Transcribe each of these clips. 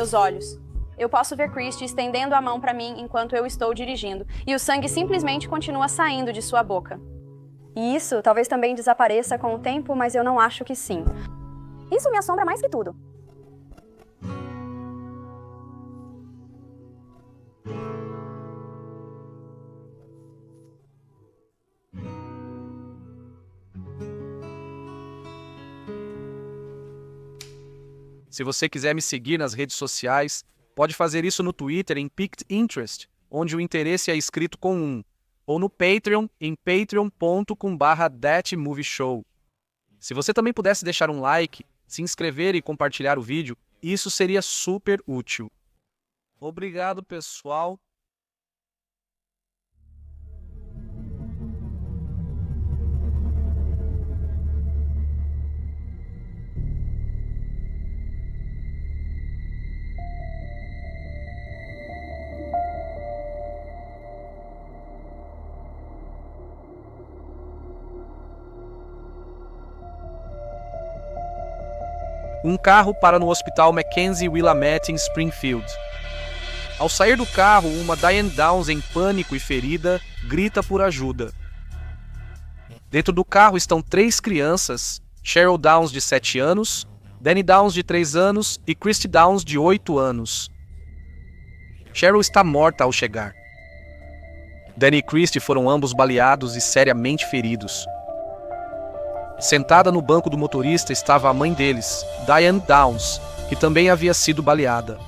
meus olhos. Eu posso ver Christie estendendo a mão para mim enquanto eu estou dirigindo, e o sangue simplesmente continua saindo de sua boca. E isso talvez também desapareça com o tempo, mas eu não acho que sim. Isso me assombra mais que tudo. Se você quiser me seguir nas redes sociais, pode fazer isso no Twitter em Picked Interest, onde o interesse é escrito com 1, ou no Patreon em patreon.com/thatmovieshow. Se você também pudesse deixar um like, se inscrever e compartilhar o vídeo, isso seria super útil. Obrigado, pessoal. Um carro para no Hospital Mackenzie Willamette em Springfield. Ao sair do carro, uma Diane Downs em pânico e ferida grita por ajuda. Dentro do carro estão 3 crianças, Cheryl Downs de 7 anos, Danny Downs de 3 anos e Christy Downs de 8 anos. Cheryl está morta ao chegar. Danny e Christy foram ambos baleados e seriamente feridos. Sentada no banco do motorista estava a mãe deles, Diane Downs, que também havia sido baleada.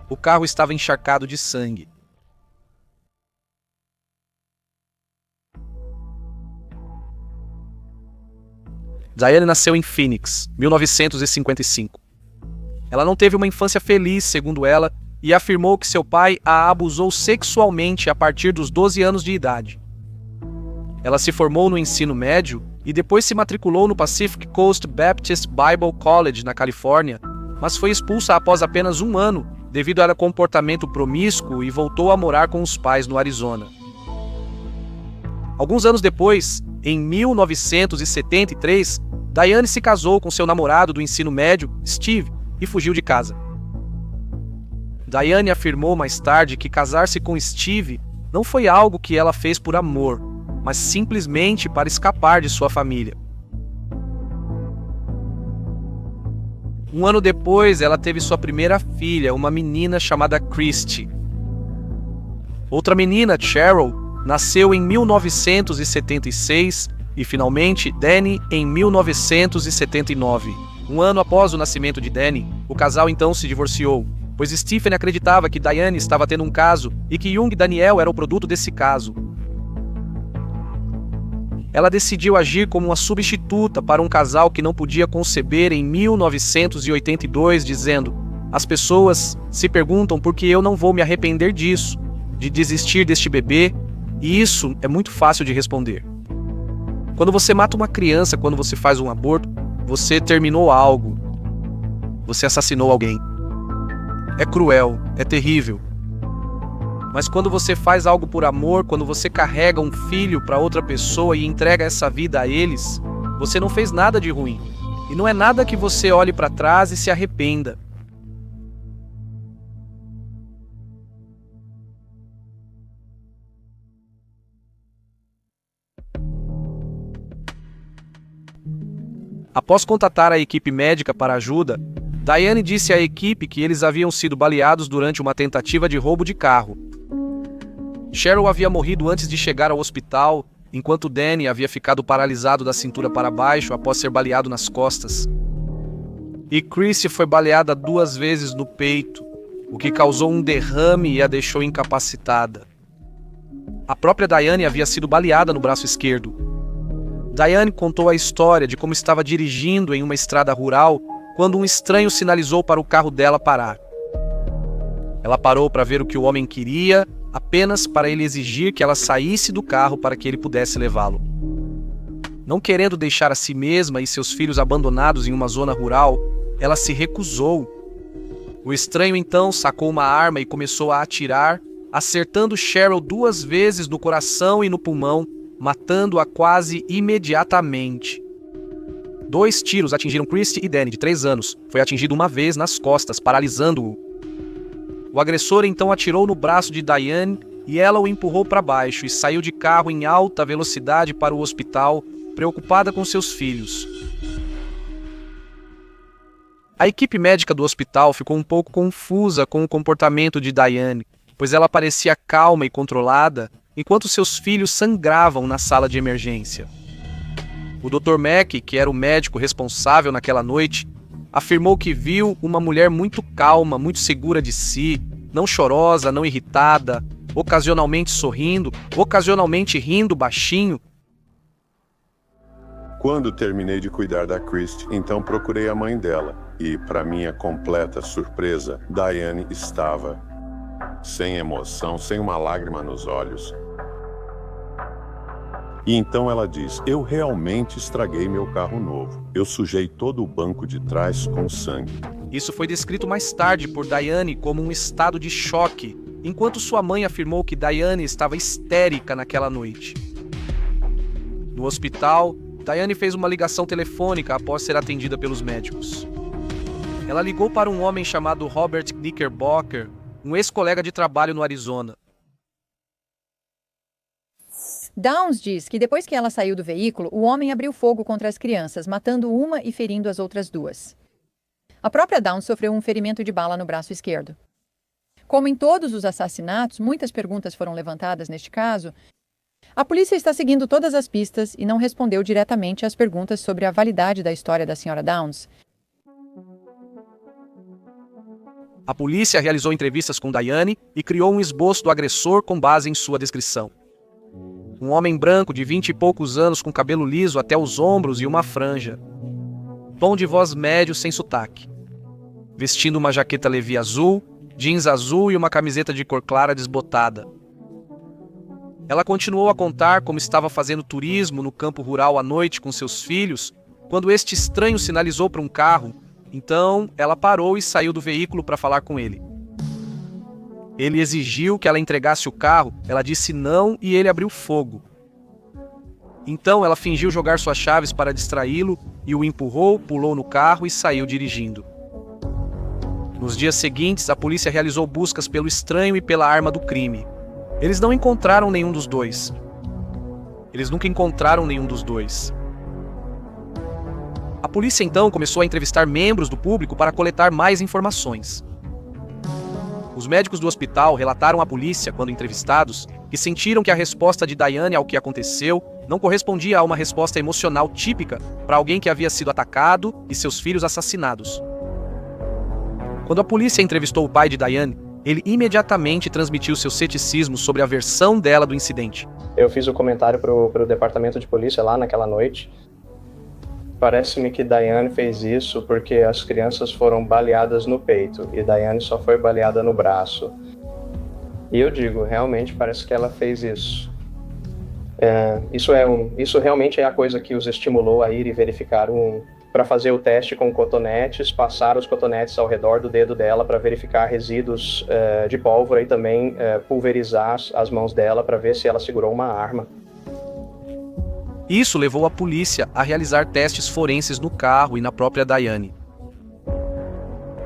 O carro estava encharcado de sangue. Diane nasceu em Phoenix, 1955. Ela não teve uma infância feliz, segundo ela, e afirmou que seu pai a abusou sexualmente a partir dos 12 anos de idade. Ela se formou no ensino médio e depois se matriculou no Pacific Coast Baptist Bible College, na Califórnia, mas foi expulsa após apenas 1 ano devido a comportamento promíscuo e voltou a morar com os pais no Arizona. Alguns anos depois, em 1973, Diane se casou com seu namorado do ensino médio, Steve, e fugiu de casa. Diane afirmou mais tarde que casar-se com Steve não foi algo que ela fez por amor, mas simplesmente para escapar de sua família. Um ano depois, ela teve sua primeira filha, uma menina chamada Christy. Outra menina, Cheryl, nasceu em 1976 e, finalmente, Danny em 1979. Um ano após o nascimento de Danny, o casal então se divorciou, pois Stephen acreditava que Diane estava tendo um caso e que Young Daniel era o produto desse caso. Ela decidiu agir como uma substituta para um casal que não podia conceber em 1982, dizendo: "As pessoas se perguntam por que eu não vou me arrepender disso, de desistir deste bebê, e isso é muito fácil de responder. Quando você mata uma criança, quando você faz um aborto, você terminou algo. Você assassinou alguém. É cruel, é terrível. Mas quando você faz algo por amor, quando você carrega um filho para outra pessoa e entrega essa vida a eles, você não fez nada de ruim. E não é nada que você olhe para trás e se arrependa." Após contatar a equipe médica para ajuda, Diane disse à equipe que eles haviam sido baleados durante uma tentativa de roubo de carro. Cheryl havia morrido antes de chegar ao hospital, enquanto Danny havia ficado paralisado da cintura para baixo após ser baleado nas costas. E Christy foi baleada 2 vezes no peito, o que causou um derrame e a deixou incapacitada. A própria Diane havia sido baleada no braço esquerdo. Diane contou a história de como estava dirigindo em uma estrada rural quando um estranho sinalizou para o carro dela parar. Ela parou para ver o que o homem queria, apenas para ele exigir que ela saísse do carro para que ele pudesse levá-lo. Não querendo deixar a si mesma e seus filhos abandonados em uma zona rural, ela se recusou. O estranho então sacou uma arma e começou a atirar, acertando Cheryl 2 vezes no coração e no pulmão, matando-a quase imediatamente. 2 tiros atingiram Christy e Danny, de 3 anos. Foi atingido uma vez nas costas, paralisando-o. O agressor então atirou no braço de Diane e ela o empurrou para baixo e saiu de carro em alta velocidade para o hospital, preocupada com seus filhos. A equipe médica do hospital ficou um pouco confusa com o comportamento de Diane, pois ela parecia calma e controlada, enquanto seus filhos sangravam na sala de emergência. O Dr. Mack, que era o médico responsável naquela noite, afirmou que viu uma mulher muito calma, muito segura de si, não chorosa, não irritada, ocasionalmente sorrindo, ocasionalmente rindo baixinho. Quando terminei de cuidar da Christy, então procurei a mãe dela e, para minha completa surpresa, Diane estava sem emoção, sem uma lágrima nos olhos. E então ela diz: eu realmente estraguei meu carro novo. Eu sujei todo o banco de trás com sangue. Isso foi descrito mais tarde por Diane como um estado de choque, enquanto sua mãe afirmou que Diane estava histérica naquela noite. No hospital, Diane fez uma ligação telefônica após ser atendida pelos médicos. Ela ligou para um homem chamado Robert Knickerbocker, um ex-colega de trabalho no Arizona. Downs diz que depois que ela saiu do veículo, o homem abriu fogo contra as crianças, matando uma e ferindo as outras 2. A própria Downs sofreu um ferimento de bala no braço esquerdo. Como em todos os assassinatos, muitas perguntas foram levantadas neste caso. A polícia está seguindo todas as pistas e não respondeu diretamente às perguntas sobre a validade da história da Sra. Downs. A polícia realizou entrevistas com Diane e criou um esboço do agressor com base em sua descrição. Um homem branco de 20 e poucos anos com cabelo liso até os ombros e uma franja. Tom de voz médio sem sotaque. Vestindo uma jaqueta Levi azul, jeans azul e uma camiseta de cor clara desbotada. Ela continuou a contar como estava fazendo turismo no campo rural à noite com seus filhos, quando este estranho sinalizou para um carro. Então, ela parou e saiu do veículo para falar com ele. Ele exigiu que ela entregasse o carro, ela disse não e ele abriu fogo. Então ela fingiu jogar suas chaves para distraí-lo e o empurrou, pulou no carro e saiu dirigindo. Nos dias seguintes, a polícia realizou buscas pelo estranho e pela arma do crime. Eles não encontraram nenhum dos dois. Eles nunca encontraram nenhum dos dois. A polícia então começou a entrevistar membros do público para coletar mais informações. Os médicos do hospital relataram à polícia, quando entrevistados, que sentiram que a resposta de Diane ao que aconteceu não correspondia a uma resposta emocional típica para alguém que havia sido atacado e seus filhos assassinados. Quando a polícia entrevistou o pai de Diane, ele imediatamente transmitiu seu ceticismo sobre a versão dela do incidente. Eu fiz o comentário para o departamento de polícia lá naquela noite. Parece-me que Diane fez isso porque as crianças foram baleadas no peito e Diane só foi baleada no braço. E eu digo, realmente parece que ela fez isso. Isso realmente é a coisa que os estimulou a ir e verificar para fazer o teste com cotonetes, passar os cotonetes ao redor do dedo dela para verificar resíduos de pólvora e também pulverizar as mãos dela para ver se ela segurou uma arma. Isso levou a polícia a realizar testes forenses no carro e na própria Diane.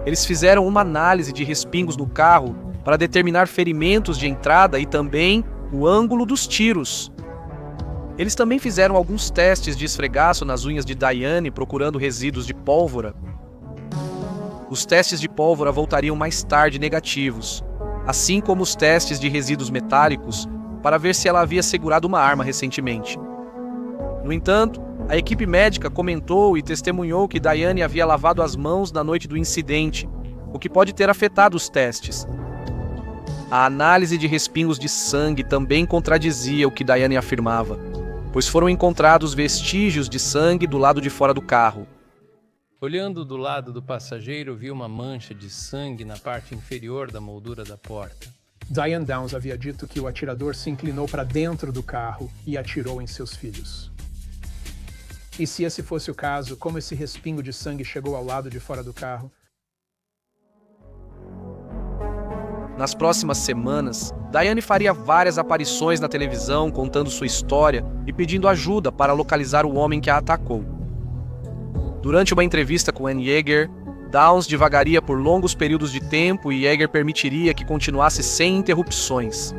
Eles fizeram uma análise de respingos no carro para determinar ferimentos de entrada e também o ângulo dos tiros. Eles também fizeram alguns testes de esfregaço nas unhas de Diane procurando resíduos de pólvora. Os testes de pólvora voltariam mais tarde negativos, assim como os testes de resíduos metálicos para ver se ela havia segurado uma arma recentemente. No entanto, a equipe médica comentou e testemunhou que Diane havia lavado as mãos na noite do incidente, o que pode ter afetado os testes. A análise de respingos de sangue também contradizia o que Diane afirmava, pois foram encontrados vestígios de sangue do lado de fora do carro. Olhando do lado do passageiro, vi uma mancha de sangue na parte inferior da moldura da porta. Diane Downs havia dito que o atirador se inclinou para dentro do carro e atirou em seus filhos. E se esse fosse o caso, como esse respingo de sangue chegou ao lado de fora do carro? Nas próximas semanas, Diane faria várias aparições na televisão contando sua história e pedindo ajuda para localizar o homem que a atacou. Durante uma entrevista com Ann Yeager, Downs divagaria por longos períodos de tempo e Yeager permitiria que continuasse sem interrupções.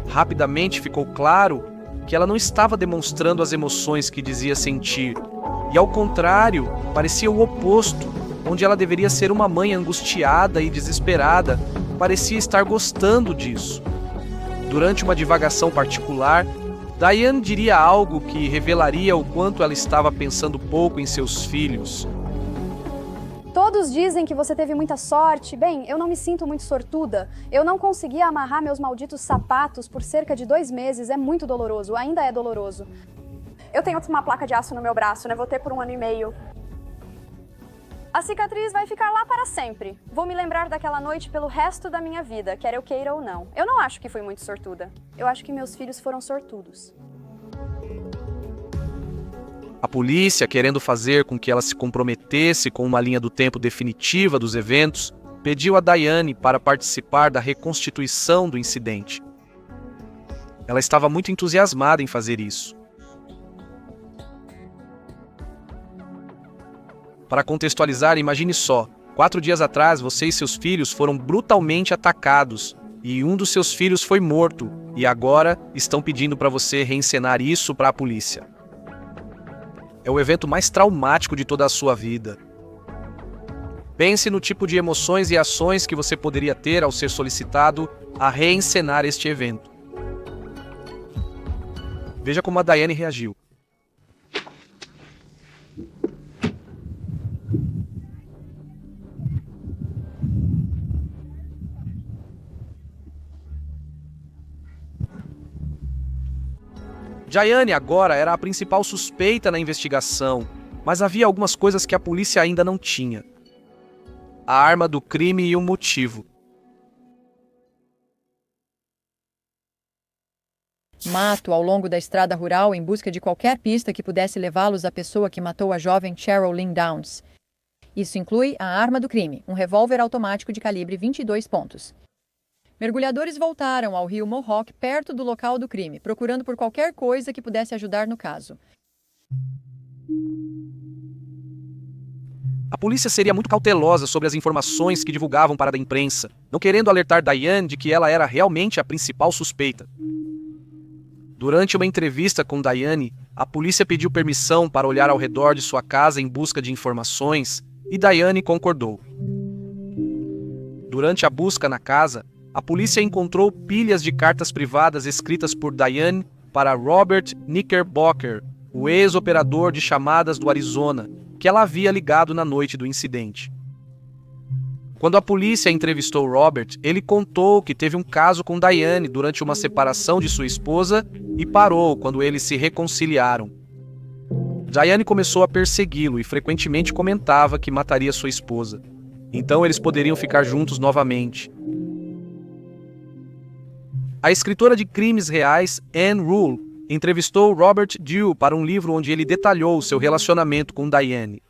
Rapidamente ficou claro que ela não estava demonstrando as emoções que dizia sentir, e ao contrário, parecia o oposto, onde ela deveria ser uma mãe angustiada e desesperada, parecia estar gostando disso. Durante uma divagação particular, Diane diria algo que revelaria o quanto ela estava pensando pouco em seus filhos. Todos dizem que você teve muita sorte. Bem, eu não me sinto muito sortuda. Eu não conseguia amarrar meus malditos sapatos por cerca de 2 meses. É muito doloroso, ainda é doloroso. Eu tenho uma placa de aço no meu braço, né? Vou ter por 1 ano e meio. A cicatriz vai ficar lá para sempre. Vou me lembrar daquela noite pelo resto da minha vida, quer eu queira ou não. Eu não acho que fui muito sortuda. Eu acho que meus filhos foram sortudos. A polícia, querendo fazer com que ela se comprometesse com uma linha do tempo definitiva dos eventos, pediu a Diane para participar da reconstituição do incidente. Ela estava muito entusiasmada em fazer isso. Para contextualizar, imagine só, 4 dias atrás você e seus filhos foram brutalmente atacados e um dos seus filhos foi morto e agora estão pedindo para você reencenar isso para a polícia. É o evento mais traumático de toda a sua vida. Pense no tipo de emoções e ações que você poderia ter ao ser solicitado a reencenar este evento. Veja como a Diane reagiu. Diane agora era a principal suspeita na investigação, mas havia algumas coisas que a polícia ainda não tinha. A arma do crime e o motivo. Mato ao longo da estrada rural em busca de qualquer pista que pudesse levá-los à pessoa que matou a jovem Cheryl Lynn Downs. Isso inclui a arma do crime, um revólver automático de calibre 22 pontos. Mergulhadores voltaram ao rio Mohawk perto do local do crime, procurando por qualquer coisa que pudesse ajudar no caso. A polícia seria muito cautelosa sobre as informações que divulgavam para a imprensa, não querendo alertar Diane de que ela era realmente a principal suspeita. Durante uma entrevista com Diane, a polícia pediu permissão para olhar ao redor de sua casa em busca de informações e Diane concordou. Durante a busca na casa, a polícia encontrou pilhas de cartas privadas escritas por Diane para Robert Knickerbocker, o ex-operador de chamadas do Arizona, que ela havia ligado na noite do incidente. Quando a polícia entrevistou Robert, ele contou que teve um caso com Diane durante uma separação de sua esposa e parou quando eles se reconciliaram. Diane começou a persegui-lo e frequentemente comentava que mataria sua esposa. Então eles poderiam ficar juntos novamente. A escritora de crimes reais, Anne Rule, entrevistou Robert Dew para um livro onde ele detalhou seu relacionamento com Diane.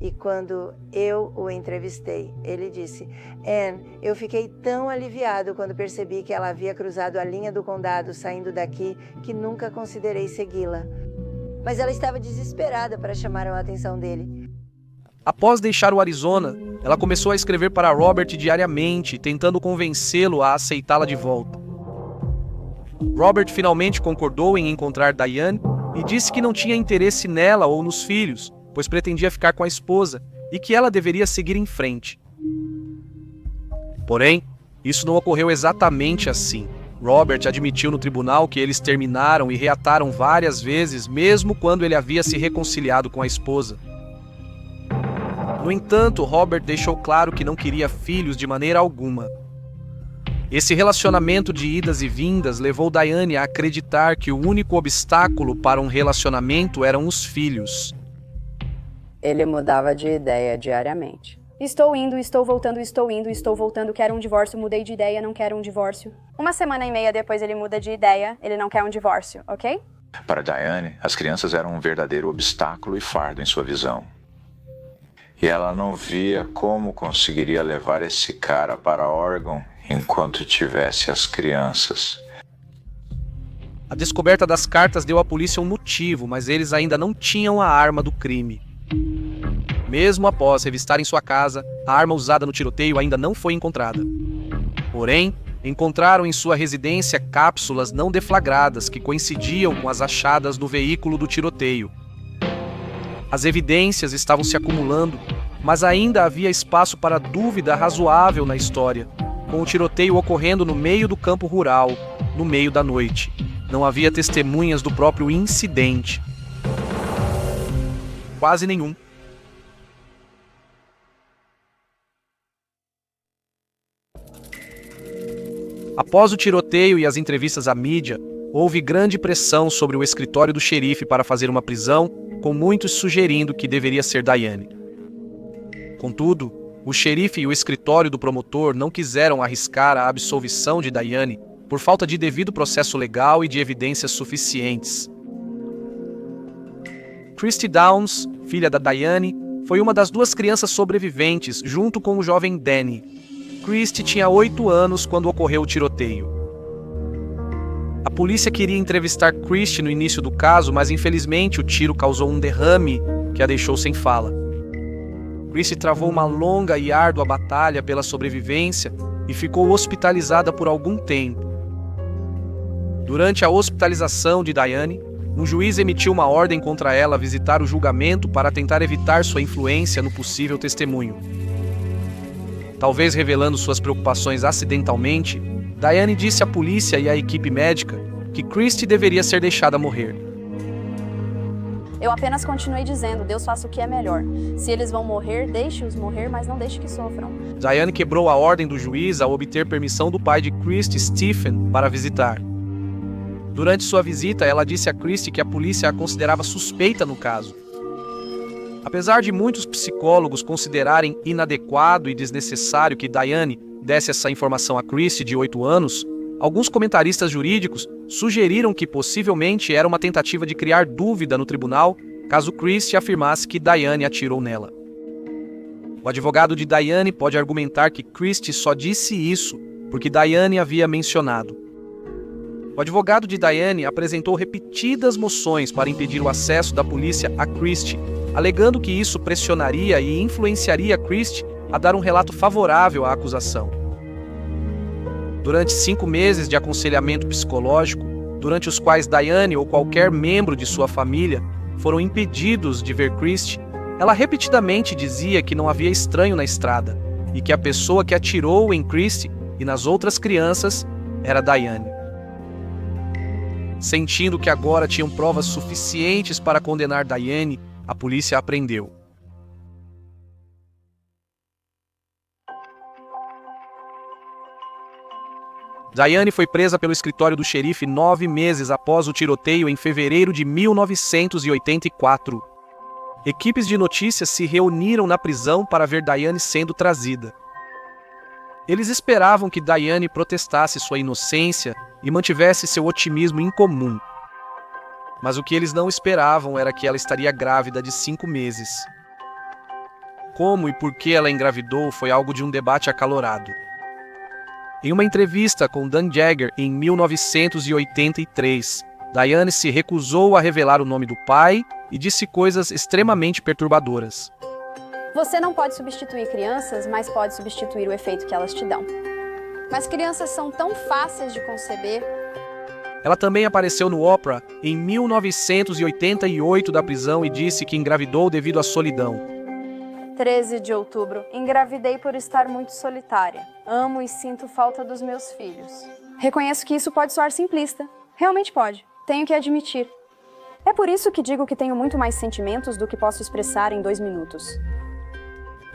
E quando eu o entrevistei, ele disse: Anne, eu fiquei tão aliviado quando percebi que ela havia cruzado a linha do condado saindo daqui que nunca considerei segui-la. Mas ela estava desesperada para chamar a atenção dele. Após deixar o Arizona, ela começou a escrever para Robert diariamente, tentando convencê-lo a aceitá-la de volta. Robert finalmente concordou em encontrar Diane e disse que não tinha interesse nela ou nos filhos, pois pretendia ficar com a esposa e que ela deveria seguir em frente. Porém, isso não ocorreu exatamente assim. Robert admitiu no tribunal que eles terminaram e reataram várias vezes, mesmo quando ele havia se reconciliado com a esposa. No entanto, Robert deixou claro que não queria filhos de maneira alguma. Esse relacionamento de idas e vindas levou Diane a acreditar que o único obstáculo para um relacionamento eram os filhos. Ele mudava de ideia diariamente. Estou indo, estou voltando, estou indo, estou voltando, quero um divórcio, mudei de ideia, não quero um divórcio. 1 semana e meia depois ele muda de ideia, ele não quer um divórcio, ok? Para Diane, as crianças eram um verdadeiro obstáculo e fardo em sua visão. E ela não via como conseguiria levar esse cara para Oregon enquanto tivesse as crianças. A descoberta das cartas deu à polícia um motivo, mas eles ainda não tinham a arma do crime. Mesmo após revistarem sua casa, a arma usada no tiroteio ainda não foi encontrada. Porém, encontraram em sua residência cápsulas não deflagradas que coincidiam com as achadas no veículo do tiroteio. As evidências estavam se acumulando, mas ainda havia espaço para dúvida razoável na história, com o tiroteio ocorrendo no meio do campo rural, no meio da noite. Não havia testemunhas do próprio incidente. Quase nenhum. Após o tiroteio e as entrevistas à mídia, houve grande pressão sobre o escritório do xerife para fazer uma prisão, com muitos sugerindo que deveria ser Diane. Contudo, o xerife e o escritório do promotor não quiseram arriscar a absolvição de Diane por falta de devido processo legal e de evidências suficientes. Christy Downs, filha da Diane, foi uma das 2 crianças sobreviventes, junto com o jovem Danny. Christy tinha 8 anos quando ocorreu o tiroteio. A polícia queria entrevistar Christy no início do caso, mas infelizmente o tiro causou um derrame que a deixou sem fala. Christy travou uma longa e árdua batalha pela sobrevivência e ficou hospitalizada por algum tempo. Durante a hospitalização de Diane, um juiz emitiu uma ordem contra ela visitar o julgamento para tentar evitar sua influência no possível testemunho. Talvez revelando suas preocupações acidentalmente, Diane disse à polícia e à equipe médica que Christy deveria ser deixada morrer. Eu apenas continuei dizendo, Deus faça o que é melhor. Se eles vão morrer, deixe-os morrer, mas não deixe que sofram. Diane quebrou a ordem do juiz ao obter permissão do pai de Christy, Stephen, para visitar. Durante sua visita, ela disse a Christy que a polícia a considerava suspeita no caso. Apesar de muitos psicólogos considerarem inadequado e desnecessário que Diane desse essa informação a Christy, de 8 anos, alguns comentaristas jurídicos sugeriram que possivelmente era uma tentativa de criar dúvida no tribunal caso Christy afirmasse que Diane atirou nela. O advogado de Diane pode argumentar que Christy só disse isso porque Diane havia mencionado. O advogado de Diane apresentou repetidas moções para impedir o acesso da polícia a Christy, alegando que isso pressionaria e influenciaria Christy a dar um relato favorável à acusação. Durante 5 meses de aconselhamento psicológico, durante os quais Diane ou qualquer membro de sua família foram impedidos de ver Christy, ela repetidamente dizia que não havia estranho na estrada e que a pessoa que atirou em Christy e nas outras crianças era Diane. Sentindo que agora tinham provas suficientes para condenar Diane, a polícia a prendeu. Diane foi presa pelo escritório do xerife 9 meses após o tiroteio em fevereiro de 1984. Equipes de notícias se reuniram na prisão para ver Diane sendo trazida. Eles esperavam que Diane protestasse sua inocência e mantivesse seu otimismo incomum. Mas o que eles não esperavam era que ela estaria grávida de 5 meses. Como e por que ela engravidou foi algo de um debate acalorado. Em uma entrevista com Dan Jagger em 1983, Diane se recusou a revelar o nome do pai e disse coisas extremamente perturbadoras. Você não pode substituir crianças, mas pode substituir o efeito que elas te dão. Mas crianças são tão fáceis de conceber. Ela também apareceu no Oprah em 1988 da prisão e disse que engravidou devido à solidão. 13 de outubro. Engravidei por estar muito solitária. Amo e sinto falta dos meus filhos. Reconheço que isso pode soar simplista. Realmente pode. Tenho que admitir. É por isso que digo que tenho muito mais sentimentos do que posso expressar em 2 minutos.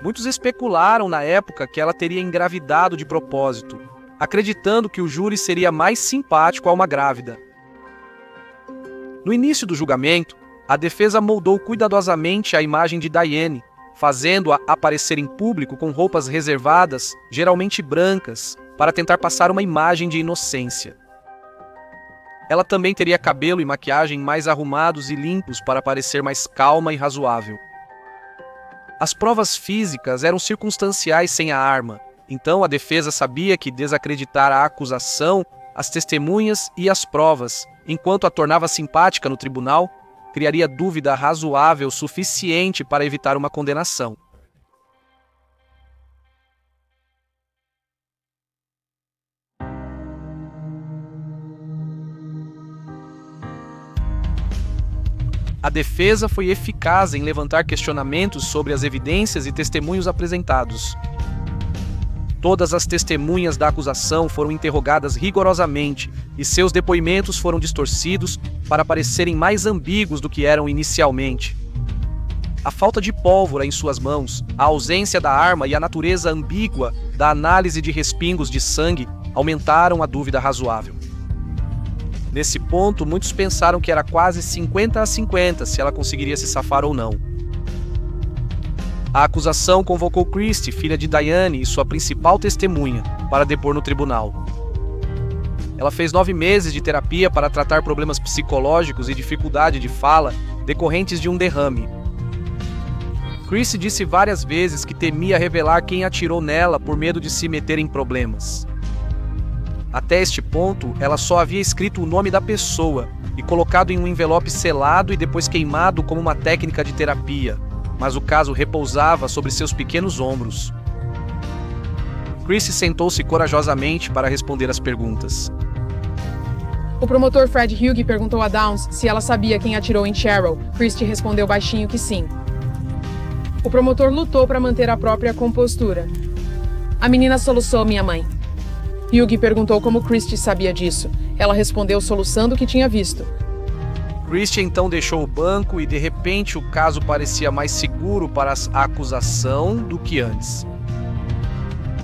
Muitos especularam na época que ela teria engravidado de propósito, acreditando que o júri seria mais simpático a uma grávida. No início do julgamento, a defesa moldou cuidadosamente a imagem de Diane, fazendo-a aparecer em público com roupas reservadas, geralmente brancas, para tentar passar uma imagem de inocência. Ela também teria cabelo e maquiagem mais arrumados e limpos para parecer mais calma e razoável. As provas físicas eram circunstanciais sem a arma, então a defesa sabia que desacreditar a acusação, as testemunhas e as provas, enquanto a tornava simpática no tribunal, criaria dúvida razoável suficiente para evitar uma condenação. A defesa foi eficaz em levantar questionamentos sobre as evidências e testemunhos apresentados. Todas as testemunhas da acusação foram interrogadas rigorosamente e seus depoimentos foram distorcidos para parecerem mais ambíguos do que eram inicialmente. A falta de pólvora em suas mãos, a ausência da arma e a natureza ambígua da análise de respingos de sangue aumentaram a dúvida razoável. Nesse ponto, muitos pensaram que era quase 50-50 se ela conseguiria se safar ou não. A acusação convocou Christie, filha de Diane e sua principal testemunha, para depor no tribunal. Ela fez 9 meses de terapia para tratar problemas psicológicos e dificuldade de fala decorrentes de um derrame. Christie disse várias vezes que temia revelar quem atirou nela por medo de se meter em problemas. Até este ponto, ela só havia escrito o nome da pessoa e colocado em um envelope selado e depois queimado como uma técnica de terapia, mas o caso repousava sobre seus pequenos ombros. Christie sentou-se corajosamente para responder às perguntas. O promotor Fred Hughes perguntou a Downs se ela sabia quem atirou em Cheryl. Christie respondeu baixinho que sim. O promotor lutou para manter a própria compostura. A menina soluçou, minha mãe. Hughes perguntou como Christie sabia disso. Ela respondeu soluçando o que tinha visto. Christie então deixou o banco e de repente o caso parecia mais seguro para a acusação do que antes.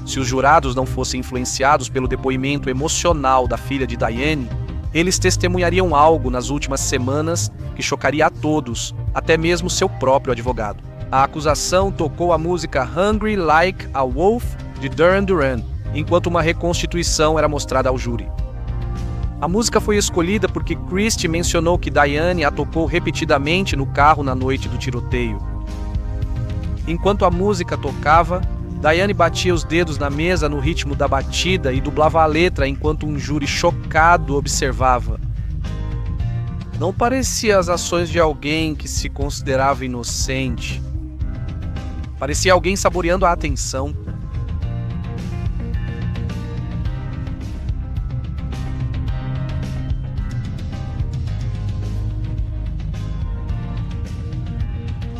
Se os jurados não fossem influenciados pelo depoimento emocional da filha de Diane, eles testemunhariam algo nas últimas semanas que chocaria a todos, até mesmo seu próprio advogado. A acusação tocou a música Hungry Like a Wolf de Duran Duran, enquanto uma reconstituição era mostrada ao júri. A música foi escolhida porque Christie mencionou que Diane a tocou repetidamente no carro na noite do tiroteio. Enquanto a música tocava, Diane batia os dedos na mesa no ritmo da batida e dublava a letra enquanto um júri chocado observava. Não parecia as ações de alguém que se considerava inocente. Parecia alguém saboreando a atenção.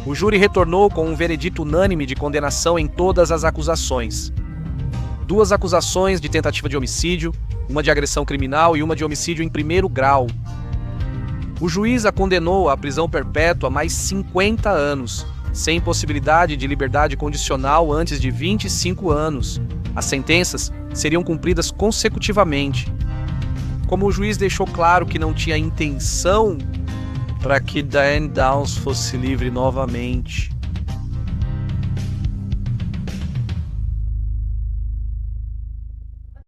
O júri retornou com um veredito unânime de condenação em todas as acusações. 2 acusações de tentativa de homicídio, uma de agressão criminal e uma de homicídio em 1º grau. O juiz a condenou à prisão perpétua mais 50 anos, sem possibilidade de liberdade condicional antes de 25 anos. As sentenças seriam cumpridas consecutivamente. Como o juiz deixou claro que não tinha intenção para que Diane Downs fosse livre novamente.